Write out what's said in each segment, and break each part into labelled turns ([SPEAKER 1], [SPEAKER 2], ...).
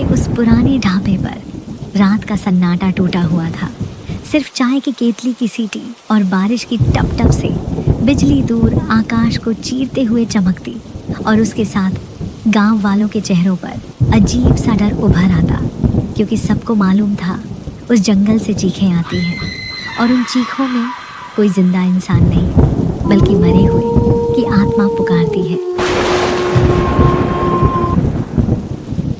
[SPEAKER 1] के उस पुराने ढाबे पर रात का सन्नाटा टूटा हुआ था। सिर्फ चाय की केतली की सीटी और बारिश की टप टप से बिजली दूर आकाश को चीरते हुए चमकती, और उसके साथ गांव वालों के चेहरों पर अजीब सा डर उभर आता, क्योंकि सबको मालूम था उस जंगल से चीखें आती हैं और उन चीखों में कोई जिंदा इंसान नहीं, बल्कि मरे हुए की आत्मा पुकारती है।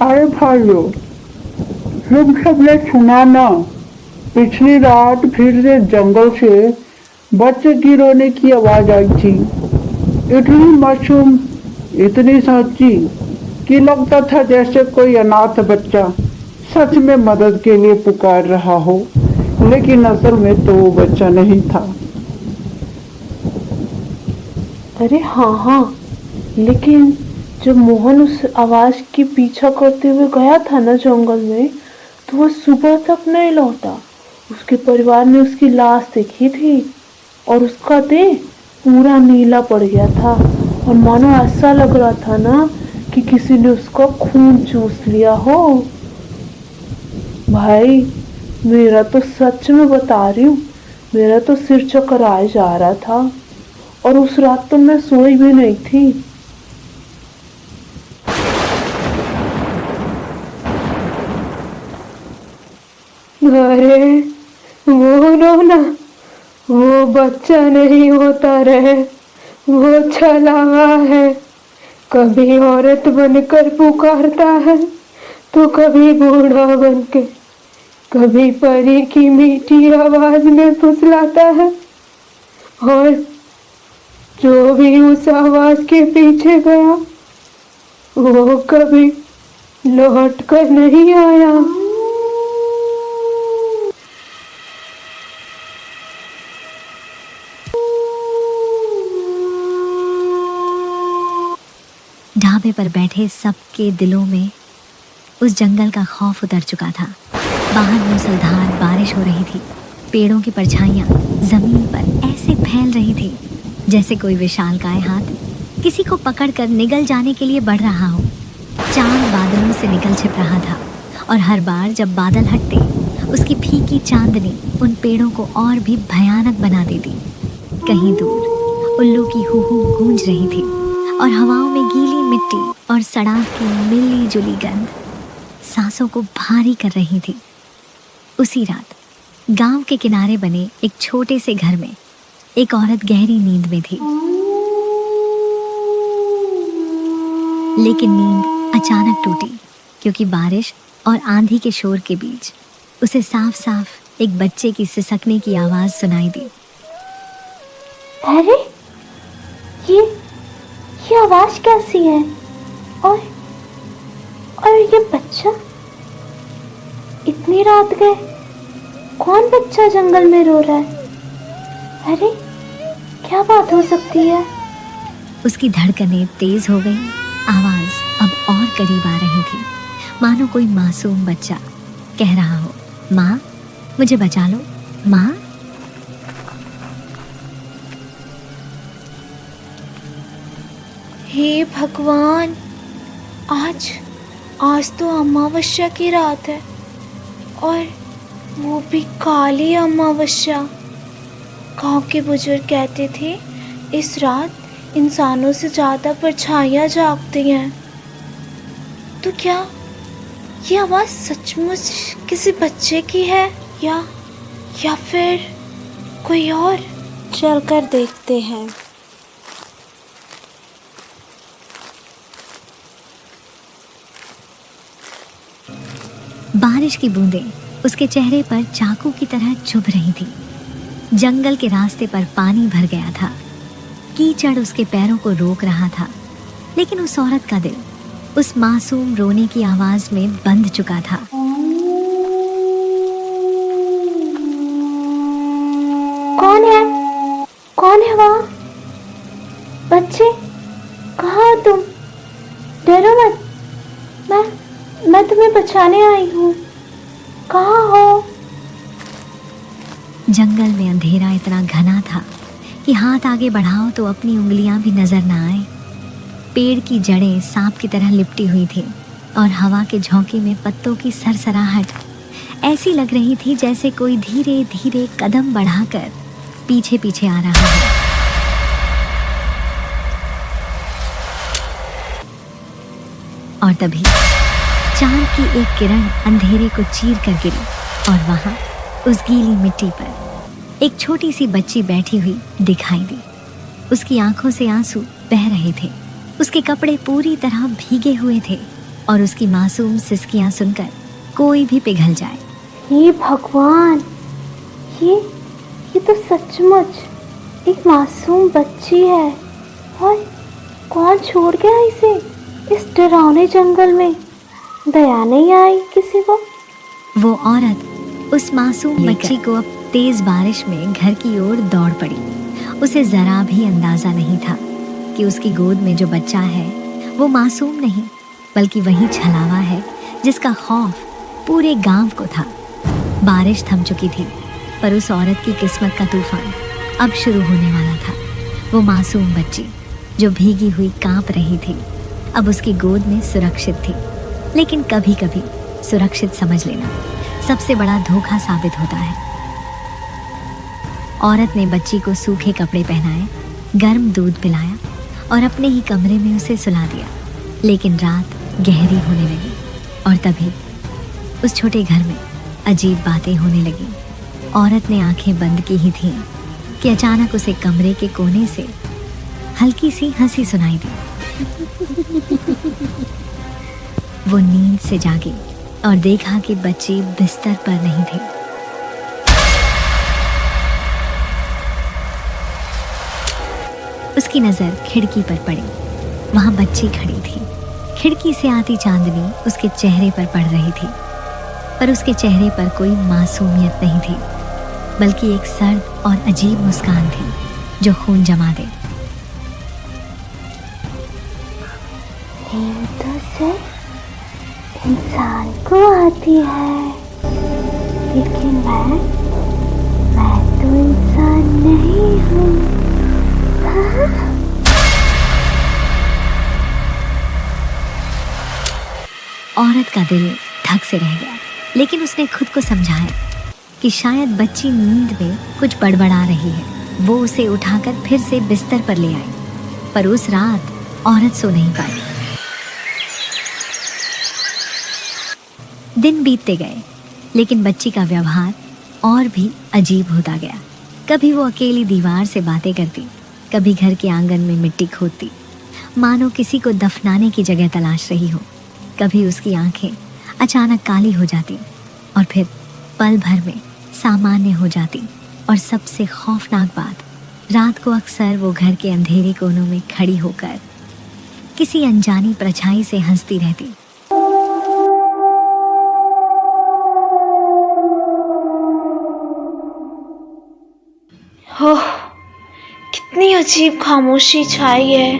[SPEAKER 2] अरे भाइयों, तुम सबने सुना ना, पिछली रात फिर से जंगल से बच्चे की रोने की आवाज आई थी। इतनी मासूम, इतनी सच्ची कि लगता था जैसे कोई अनाथ बच्चा सच में मदद के लिए पुकार रहा हो, लेकिन असल में तो वो बच्चा नहीं था।
[SPEAKER 3] अरे हाँ, लेकिन जब मोहन उस आवाज की पीछा करते हुए गया था ना जंगल में, तो वह सुबह तक नहीं लौटा। उसके परिवार ने उसकी लाश देखी थी और उसका देह पूरा नीला पड़ गया था, और मानो ऐसा लग रहा था ना कि किसी ने उसका खून चूस लिया हो। भाई, मेरा तो सच में बता रही हूँ, मेरा तो सिर चकराए जा रहा था, और उस रात तो मैं सोई भी नहीं थी।
[SPEAKER 4] अरे वो रोना, वो बच्चा नहीं होता रे, वो छला हुआ है। कभी औरत बनकर पुकारता है तो कभी बूढ़ा बनके, कभी परी की मीठी आवाज में फुसलाता है, और जो भी उस आवाज के पीछे गया वो कभी लौट कर नहीं आया।
[SPEAKER 1] ढाबे पर बैठे सबके दिलों में उस जंगल का खौफ उतर चुका था। बाहर मूसलाधार बारिश हो रही थी। पेड़ों की परछाइयां जमीन पर ऐसे फैल रही थी जैसे कोई विशालकाय हाथ किसी को पकड़कर निगल जाने के लिए बढ़ रहा हो। चांद बादलों से निकल छिप रहा था, और हर बार जब बादल हटते उसकी फीकी चांदनी उन पेड़ों को और भी भयानक बना देती। कहीं दूर उल्लू की हूहू गूंज रही थी, और हवाओं में गीली मिट्टी और सड़ाक की मिली जुली गंध सांसों को भारी कर रही थी। उसी रात गांव के किनारे बने एक छोटे से घर में एक औरत गहरी नींद में थी। लेकिन नींद अचानक टूटी, क्योंकि बारिश और आंधी के शोर के बीच उसे साफ साफ एक बच्चे की सिसकने की आवाज सुनाई दी।
[SPEAKER 5] अरे ये आवाज कैसी है? और ये बच्चा? इतनी रात गए कौन बच्चा जंगल में रो रहा है? अरे क्या बात हो सकती है?
[SPEAKER 1] उसकी धड़कनें तेज हो गई। आवाज अब और करीब आ रही थी, मानो कोई मासूम बच्चा कह रहा हो, माँ मुझे बचा लो, माँ।
[SPEAKER 6] हे भगवान, आज तो अमावस्या की रात है, और वो भी काली अमावस्या। गांव के बुजुर्ग कहते थे इस रात इंसानों से ज़्यादा परछाइयाँ जागती हैं। तो क्या ये आवाज़ सचमुच किसी बच्चे की है या फिर कोई और? चलकर देखते हैं।
[SPEAKER 1] बारिश की बूंदें उसके चेहरे पर चाकू की तरह चुभ रही थी। जंगल के रास्ते पर पानी भर गया था। कीचड़ उसके पैरों को रोक रहा था, लेकिन उस औरत का दिल उस मासूम रोने की आवाज में बंध चुका था।
[SPEAKER 5] कौन है वहाँ? बच्चे, कहाँ हो तुम? डरो मत, मैं तुम्हें बचाने आई हूँ। कहाँ हो?
[SPEAKER 1] जंगल में अंधेरा इतना घना था कि हाथ आगे बढ़ाओ तो अपनी उंगलियां भी नजर न आए। पेड़ की जड़ें सांप की तरह लिपटी हुई थी, और हवा के झोंके में पत्तों की सरसराहट ऐसी लग रही थी जैसे कोई धीरे धीरे कदम बढ़ाकर पीछे पीछे आ रहा है। और तभी चांद की एक किरण अंधेरे को चीर कर गिरी और वहां उस गीली मिट्टी पर एक छोटी सी बच्ची बैठी हुई दिखाई दी। उसकी आंखों से आंसू बह रहे थे, उसके कपड़े पूरी तरह भीगे हुए थे और उसकी मासूम सिसकियां सुनकर कोई भी पिघल जाए।
[SPEAKER 5] हे भगवान, ये तो सचमुच एक मासूम बच्ची है। और कौन छोड़ गया इसे इस डरावने जंगल में? दया नहीं आई किसी को?
[SPEAKER 1] वो औरत उस मासूम बच्ची को अब तेज बारिश में घर की ओर दौड़ पड़ी। उसे जरा भी अंदाजा नहीं था कि उसकी गोद में जो बच्चा है वो मासूम नहीं बल्कि वही छलावा है जिसका खौफ पूरे गांव को था। बारिश थम चुकी थी पर उस औरत की किस्मत का तूफान अब शुरू होने वाला था। वो मासूम बच्ची जो भीगी हुई कांप रही थी अब उसकी गोद में सुरक्षित थी। लेकिन कभी कभी सुरक्षित समझ लेना सबसे बड़ा धोखा साबित होता है। औरत ने बच्ची को सूखे कपड़े पहनाए, गर्म दूध पिलाया और अपने ही कमरे में उसे सुला दिया। लेकिन रात गहरी होने लगी और तभी उस छोटे घर में अजीब बातें होने लगी। औरत ने आंखें बंद की ही थीं कि अचानक उसे कमरे के कोने से हल्की सी हंसी सुनाई दी। वो नींद से जागी और देखा कि बच्ची बिस्तर पर नहीं थी। उसकी नजर खिड़की पर पड़ी। वहां बच्ची खड़ी थी। खिड़की से आती चांदनी उसके चेहरे पर पड़ रही थी पर उसके चेहरे पर कोई मासूमियत नहीं थी बल्कि एक सर्द और अजीब मुस्कान थी जो खून जमा दे।
[SPEAKER 5] नींद तो सिर्फ इंसान को आती है, लेकिन मैं तो इंसान नहीं हूँ। हाँ?
[SPEAKER 1] औरत का दिल धक से रह गया लेकिन उसने खुद को समझाया कि शायद बच्ची नींद में कुछ बड़बड़ा रही है। वो उसे उठाकर फिर से बिस्तर पर ले आई पर उस रात औरत सो नहीं पाई। दिन बीतते गए लेकिन बच्ची का व्यवहार और भी अजीब होता गया। कभी वो अकेली दीवार से बातें करती, कभी घर के आंगन में मिट्टी खोदती मानो किसी को दफनाने की जगह तलाश रही हो। कभी उसकी आंखें अचानक काली हो जाती और फिर पल भर में सामान्य हो जाती। और सबसे खौफनाक बात, रात को अक्सर वो घर के अंधेरे कोनों में खड़ी होकर किसी अनजानी परछाई से हंसती रहती।
[SPEAKER 6] ओह, कितनी अजीब खामोशी छाई है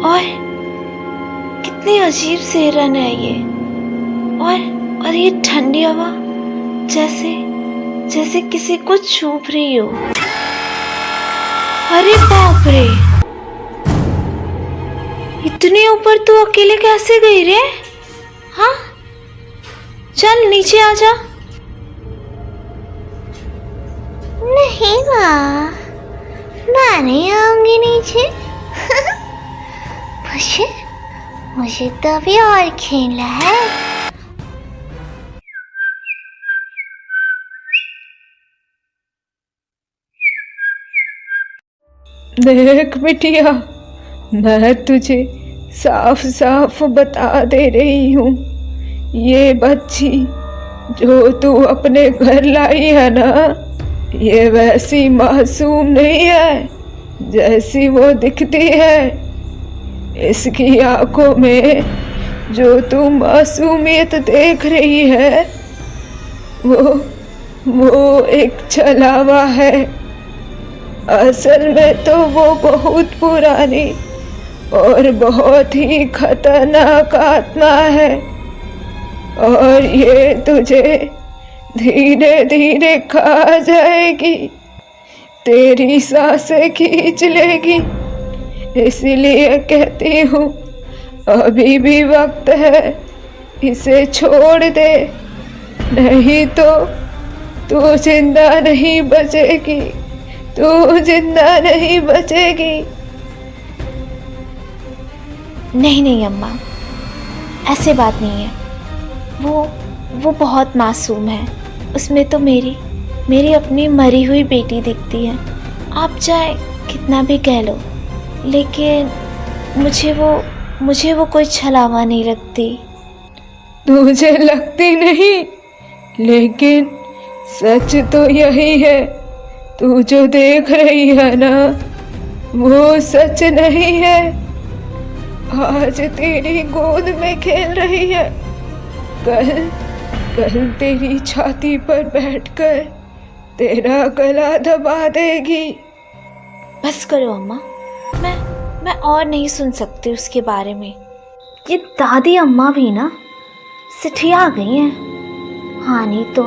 [SPEAKER 6] और कितनी अजीब सिरन है ये। और ये ठंडी हवा जैसे किसी को छूप रही हो। अरे बाप रे, इतने ऊपर तू अकेले कैसे गई रे? हाँ, चल नीचे आ जा।
[SPEAKER 5] नहीं माँ, मैं नहीं आऊंगी नीचे। मुझे तो अभी और खेलना है।
[SPEAKER 4] देख बिटिया, मैं तुझे साफ साफ बता दे रही हूँ, ये बच्ची जो तू अपने घर लाई है ना, ये वैसी मासूम नहीं है जैसी वो दिखती है। इसकी आंखों में जो तू मासूमियत देख रही है वो एक छलावा है। असल में तो वो बहुत पुरानी और बहुत ही खतरनाक आत्मा है और ये तुझे धीरे धीरे खा जाएगी, तेरी सांसें खींच लेगी। इसलिए कहती हूँ अभी भी वक्त है, इसे छोड़ दे, नहीं तो तू जिंदा नहीं बचेगी, तू जिंदा नहीं बचेगी।
[SPEAKER 6] नहीं नहीं अम्मा, ऐसे बात नहीं है। वो बहुत मासूम है। उसमें तो मेरी अपनी मरी हुई बेटी दिखती है। आप चाहे कितना भी कह लो, लेकिन मुझे वो कोई छलावा नहीं लगती।
[SPEAKER 4] तुझे लगती नहीं, लेकिन सच तो यही है। तू जो देख रही है ना, वो सच नहीं है। आज तेरी गोद में खेल रही है, कल तेरी छाती पर बैठकर तेरा गला दबा देगी।
[SPEAKER 6] बस करो अम्मा, मैं और नहीं सुन सकती उसके बारे में। ये दादी अम्मा भी ना सिठिया गई हैं। हाँ नहीं तो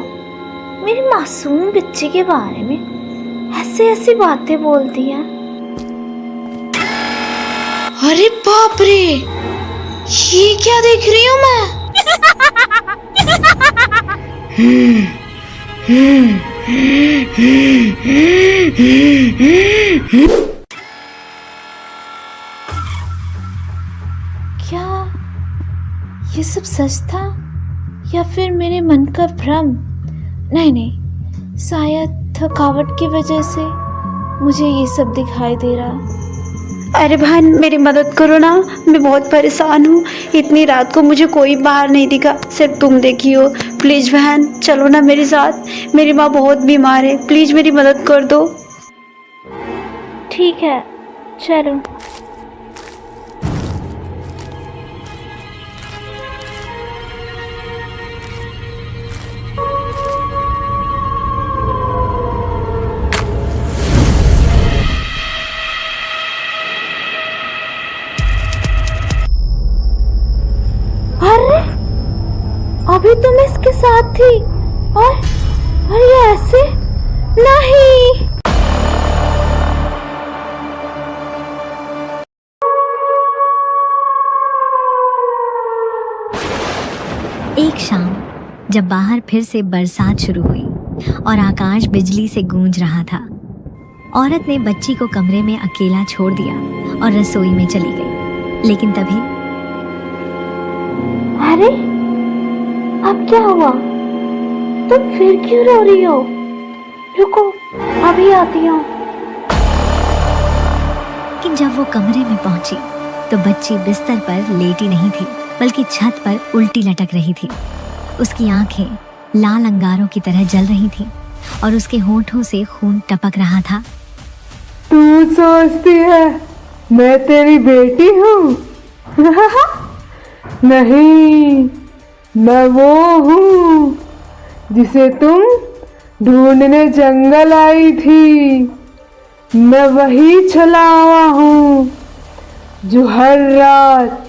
[SPEAKER 6] मेरी मासूम बच्ची के बारे में ऐसी बातें बोलती हैं। अरे बाप रे, ये क्या देख रही हूँ मैं? क्या ये सब सच था या फिर मेरे मन का भ्रम? नहीं, शायद थकावट की वजह से मुझे ये सब दिखाई दे रहा।
[SPEAKER 5] अरे बहन, मेरी मदद करो ना, मैं बहुत परेशान हूँ। इतनी रात को मुझे कोई बाहर नहीं दिखा, सिर्फ तुम देखी हो। प्लीज़ बहन, चलो ना मेरे साथ। मेरी माँ बहुत बीमार है, प्लीज़ मेरी मदद कर दो। ठीक है, चलो।
[SPEAKER 6] अभी तो मैं इसके साथ थी और ये ऐसे नहीं।
[SPEAKER 1] एक शाम जब बाहर फिर से बरसात शुरू हुई और आकाश बिजली से गूंज रहा था, औरत ने बच्ची को कमरे में अकेला छोड़ दिया और रसोई में चली गई। लेकिन तभी
[SPEAKER 5] अरे, अब क्या हुआ? तुम फिर क्यों रो रही हो? रुको, अभी आती हूँ।
[SPEAKER 1] लेकिन जब वो कमरे में पहुंची तो बच्ची बिस्तर पर लेटी नहीं थी, बल्कि छत पर उल्टी लटक रही थी। उसकी आंखें लाल अंगारों की तरह जल रही थीं और उसके होठों से खून टपक रहा था।
[SPEAKER 4] तू सोचती है मैं तेरी बेटी हूँ? नहीं, मैं वो हूँ जिसे तुम ढूंढने जंगल आई थी। मैं वही छलावा हूँ जो हर रात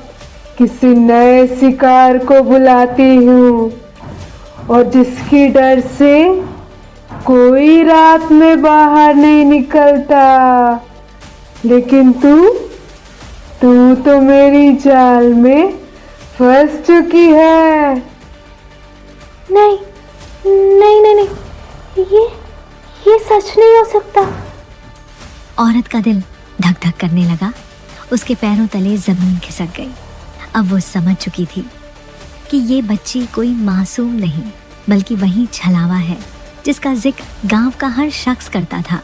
[SPEAKER 4] किसी नए शिकार को बुलाती हूँ और जिसकी डर से कोई रात में बाहर नहीं निकलता। लेकिन तू तो मेरी जाल में फंस चुकी है।
[SPEAKER 5] नहीं, ये सच नहीं हो सकता।
[SPEAKER 1] औरत का दिल धक धक करने लगा। उसके पैरों तले जमीन खिसक गई। अब वो समझ चुकी थी कि ये बच्ची कोई मासूम नहीं, बल्कि वही छलावा है जिसका जिक्र गांव का हर शख्स करता था।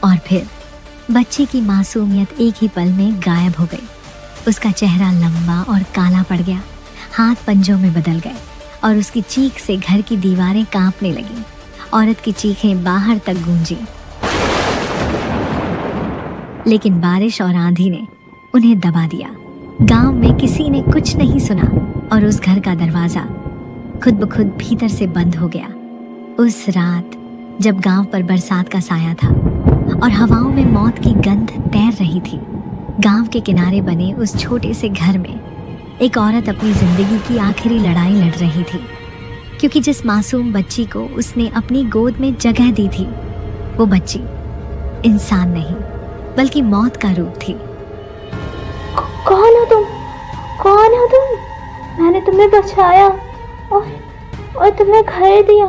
[SPEAKER 1] और फिर बच्ची की मासूमियत एक ही पल में गायब हो गई। उसका चेहरा लंबा और काला पड़ गया, हाथ पंजों में बदल गए और उसकी चीख से घर की दीवारें कांपने लगीं। औरत की चीखें बाहर तक गूंजी, लेकिन बारिश और आंधी ने उन्हें दबा दिया। गांव में किसी ने कुछ नहीं सुना और उस घर का दरवाजा खुद ब खुद भीतर से बंद हो गया। उस रात जब गांव पर बरसात का साया था और हवाओं में मौत की गंध तैर रही थी, गांव के किनारे बने उस छोटे से घर में एक औरत अपनी जिंदगी की आखिरी लड़ाई लड़ रही थी, क्योंकि जिस मासूम बच्ची को उसने अपनी गोद में जगह दी थी, वो बच्ची इंसान नहीं बल्कि मौत का रूप थी।
[SPEAKER 5] कौन हो तुम? मैंने तुम्हें बचाया और तुम्हें घर दिया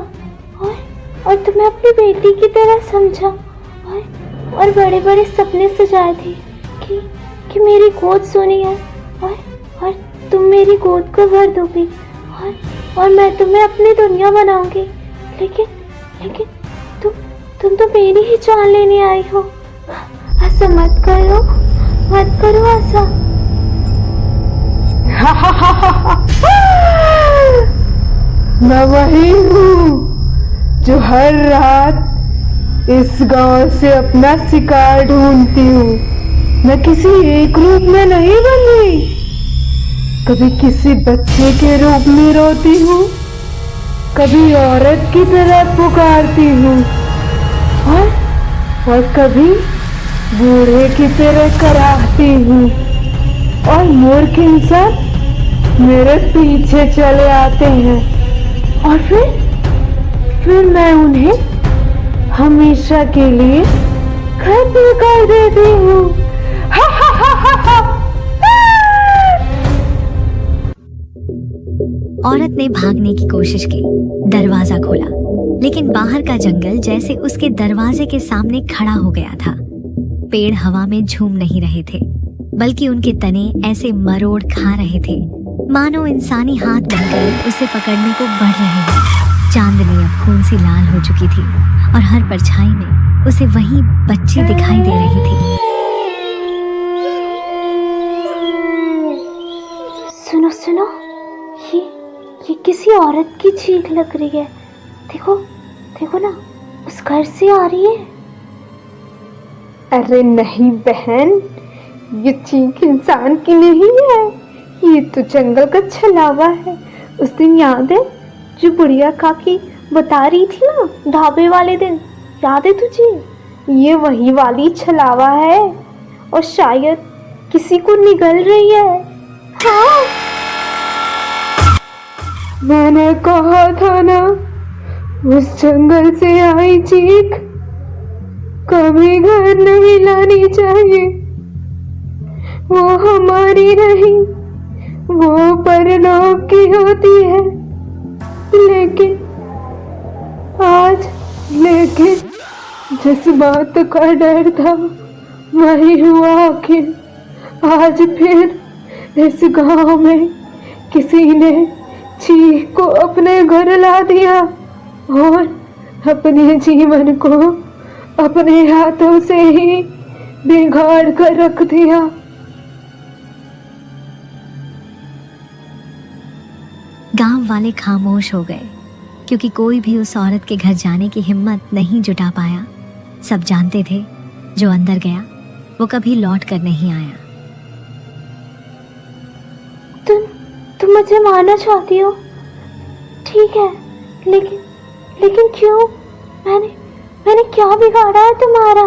[SPEAKER 5] और तुम्हें अपनी बेटी की तरह समझा और बड़े बड़े सपने सजाए थे कि मेरी गोद सोनी है और तुम मेरी गोद को भर दोगी और मैं तुम्हें अपनी दुनिया बनाऊंगी। लेकिन तुम तो मेरी ही जान लेने आई हो। ऐसा मत करो ऐसा।
[SPEAKER 4] मैं वही हूँ जो हर रात इस गांव से अपना शिकार ढूंढती हूँ। मैं किसी एक रूप में नहीं बनी, कभी किसी बच्चे के रूप में रोती हूँ, कभी औरत की तरह पुकारती हूँ और कभी बूढ़े की तरह कराहती हूँ और मूर्ख इंसान मेरे पीछे चले आते हैं और फिर मैं उन्हें हमेशा के लिए खत्म कर देती हूँ।
[SPEAKER 1] औरत ने भागने की कोशिश की, दरवाजा खोला, लेकिन बाहर का जंगल जैसे उसके दरवाजे के सामने खड़ा हो गया था। पेड़ हवा में झूम नहीं रहे थे, बल्कि उनके तने ऐसे मरोड़ खा रहे थे मानो इंसानी हाथ बनकर उसे पकड़ने को बढ़ रहे हैं। चांदनी अब खून सी लाल हो चुकी थी और हर परछाई में उसे वही बच्ची दिखाई दे रही थी।
[SPEAKER 5] सुनो, ये किसी औरत की चीख लग रही है। देखो ना, उस घर से आ रही है।
[SPEAKER 4] अरे नहीं बहन, ये चीख इंसान की नहीं है, ये तो जंगल का छलावा है। उस दिन याद है जो बुढ़िया काकी बता रही थी ना, ढाबे वाले दिन, याद है तुझे? ये वही वाली छलावा है और शायद किसी को निगल रही है। हाँ, मैंने कहा था ना, उस जंगल से आई चीख कभी घर नहीं लानी चाहिए। वो हमारी नहीं, वो परलोक की होती है। लेकिन जिस बात का डर था वही हुआ आखिर। आज फिर इस गांव में किसी ने चीख को अपने घर ला दिया और अपने जीवन को अपने हाथों से ही बिगाड़ कर रख दिया।
[SPEAKER 1] गांव वाले खामोश हो गए, क्योंकि कोई भी उस औरत के घर जाने की हिम्मत नहीं जुटा पाया। सब जानते थे जो अंदर गया वो कभी लौट कर नहीं आया।
[SPEAKER 5] तुम मुझे मारना चाहती हो, ठीक है, लेकिन क्यों? मैंने क्या बिगाड़ा है तुम्हारा?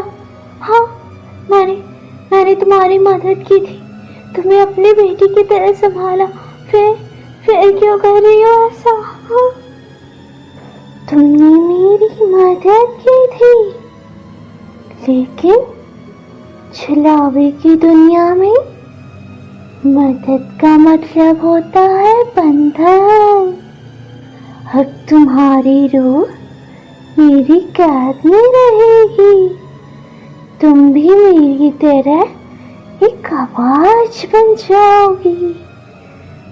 [SPEAKER 5] हाँ, मैंने तुम्हारी मदद की थी, तुम्हें अपनी बेटी की तरह संभाला, फिर क्यों कर रही हो ऐसा? हाँ? तुमने मेरी मदद की थी, लेकिन छलावे की दुनिया में मदद का मतलब होता है बंधन। अब तुम्हारी रूह मेरी कैद में रहेगी, तुम भी मेरी तरह एक आवाज बन जाओगी।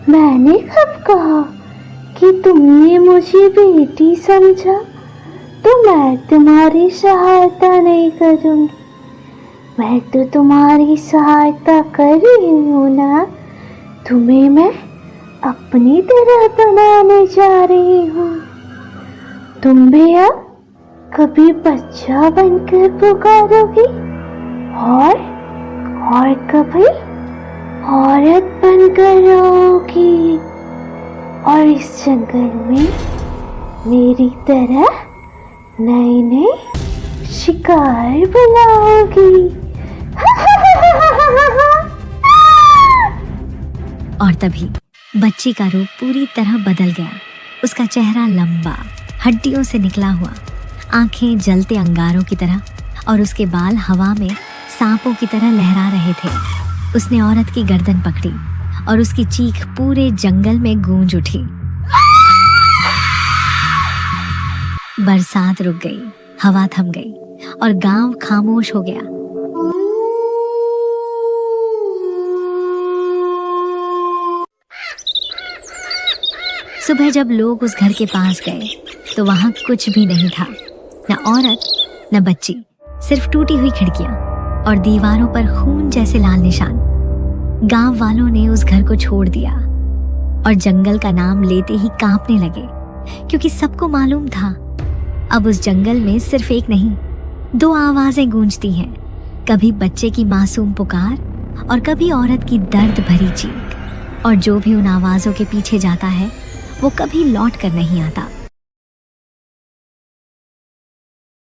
[SPEAKER 5] मैंने कब कहा कि तुमने मुझे बेटी समझा? तो मैं तुम्हारी सहायता नहीं करूंगी, मैं तो तुम्हारी सहायता कर रही हूँ ना। तुम्हें मैं अपनी तरह बनाने जा रही हूँ। तुम भी अब कभी बच्चा बनकर पुकारोगी और कभी औरत बनकर रोगी और इस जंगल में मेरी तरह नए शिकार बनाओगी।
[SPEAKER 1] और तभी बच्ची का रूप पूरी तरह बदल गया। उसका चेहरा लंबा, हड्डियों से निकला हुआ, आंखें जलते अंगारों की तरह और उसके बाल हवा में सांपों की तरह लहरा रहे थे। उसने औरत की गर्दन पकड़ी और उसकी चीख पूरे जंगल में गूंज उठी। बरसात रुक गई, हवा थम गई और गांव खामोश हो गया। सुबह जब लोग उस घर के पास गए तो वहां कुछ भी नहीं था, न औरत न बच्ची, सिर्फ टूटी हुई खिड़कियां और दीवारों पर खून जैसे लाल निशान। गांव वालों ने उस घर को छोड़ दिया और जंगल का नाम लेते ही कांपने लगे, क्योंकि सबको मालूम था अब उस जंगल में सिर्फ एक नहीं, 2 आवाजें गूंजती हैं, कभी बच्चे की मासूम पुकार और कभी औरत की दर्द भरी चीख। और जो भी उन आवाजों के पीछे जाता है वो कभी लौट कर नहीं आता।